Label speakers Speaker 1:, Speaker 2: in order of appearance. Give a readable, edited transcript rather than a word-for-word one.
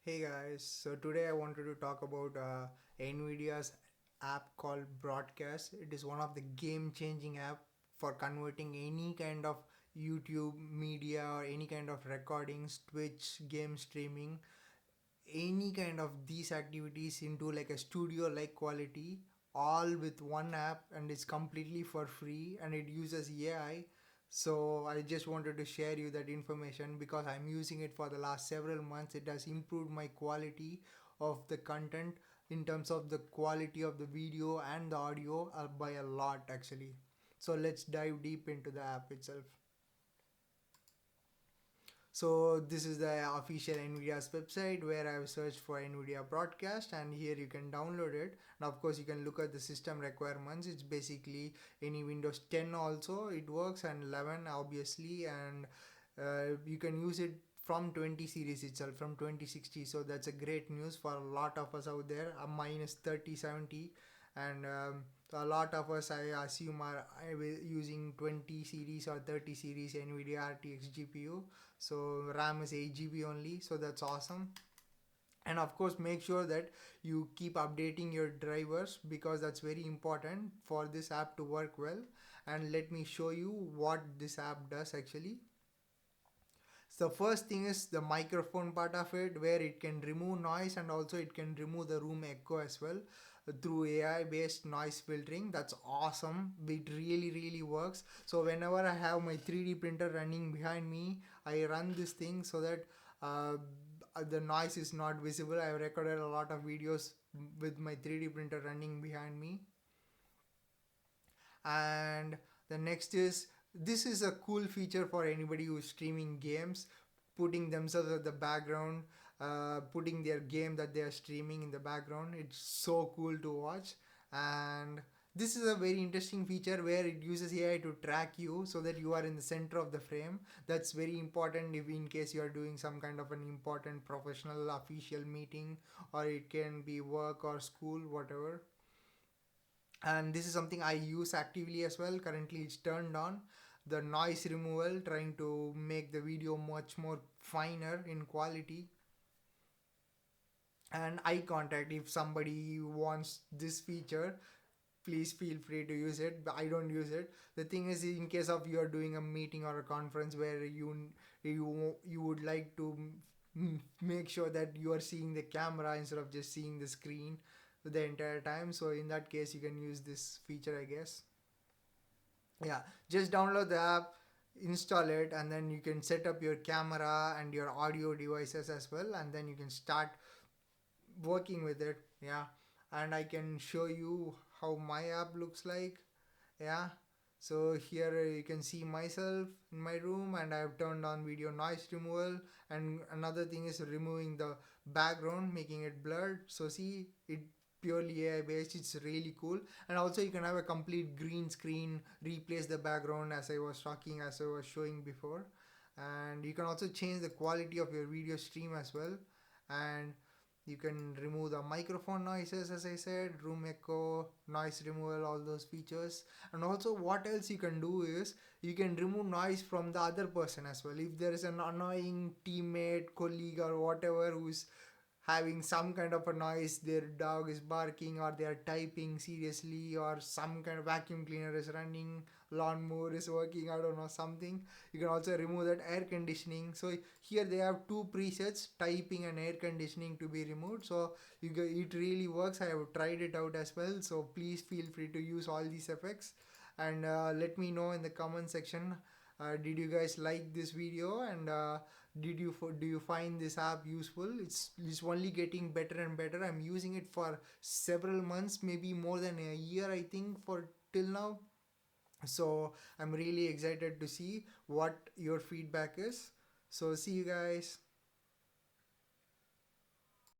Speaker 1: Hey guys, so today I wanted to talk about Nvidia's app called Broadcast. It is one of the game-changing app for converting any kind of YouTube media or any kind of recordings, Twitch, game streaming, any kind of these activities into like a studio-like quality, all with one app, and it's completely for free and it uses AI. So I just wanted to share you that information because I'm using it for the last several months. It has improved my quality of the content in terms of the quality of the video and the audio by a lot actually. So let's dive deep into the app itself. So this is the official Nvidia's website where I have searched for Nvidia Broadcast, and here you can download it. Now of course you can look at the system requirements. It's basically any Windows 10 also it works, and 11 obviously, and you can use it from 20 series itself, from 2060. So that's a great news for a lot of us out there. Mine is 3070, and a lot of us I assume are using 20 series or 30 series Nvidia RTX GPU. So RAM is 8 GB only, so that's awesome. And of course make sure that you keep updating your drivers because that's very important for this app to work well. And let me show you what this app does actually. So first thing is the microphone part of it, where it can remove noise and also it can remove the room echo as well through AI based noise filtering. That's awesome. It really works. So whenever I have my 3D printer running behind me, I run this thing so that uh, the noise is not visible. I've recorded a lot of videos with my 3D printer running behind me. And the next is, this is a cool feature for anybody who's streaming games, putting themselves at the background, putting their game that they are streaming in the background. It's so cool to watch. And this is a very interesting feature where it uses AI to track you so that you are in the center of the frame. That's very important if in case you are doing some kind of an important professional official meeting, or it can be work or school, whatever. And this is something I use actively as well. Currently it's turned on. The noise removal, trying to make the video much more finer in quality. And eye contact, if somebody wants this feature, please feel free to use it, but I don't use it. The thing is, in case of you're doing a meeting or a conference where you would like to make sure that you are seeing the camera instead of just seeing the screen the entire time, so in that case you can use this feature, I guess. Yeah, just download the app, install it, and then you can set up your camera and your audio devices as well, and then you can start working with it. Yeah, and I can show you how my app looks like. Yeah, so here you can see myself in my room, and I have turned on video noise removal. And another thing is removing the background, making it blurred. So see, it purely AI based. It's really cool. And also you can have a complete green screen, replace the background, as I was talking, as I was showing before. And you can also change the quality of your video stream as well. And you can remove the microphone noises, as I said, room echo, noise removal, all those features. And also what else you can do is you can remove noise from the other person as well. If there is an annoying teammate, colleague, or whatever who's having some kind of a noise, their dog is barking, or they are typing seriously, or some kind of vacuum cleaner is running, lawnmower is working, I don't know, something, you can also remove that. Air conditioning, so here they have two presets, typing and air conditioning, to be removed. So it really works. I have tried it out as well, so please feel free to use all these effects. And let me know in the comment section, did you guys like this video, and do you find this app useful? It's only getting better and better. I'm using it for several months, maybe more than a year, I think, for till now. So I'm really excited to see what your feedback is. So see you guys.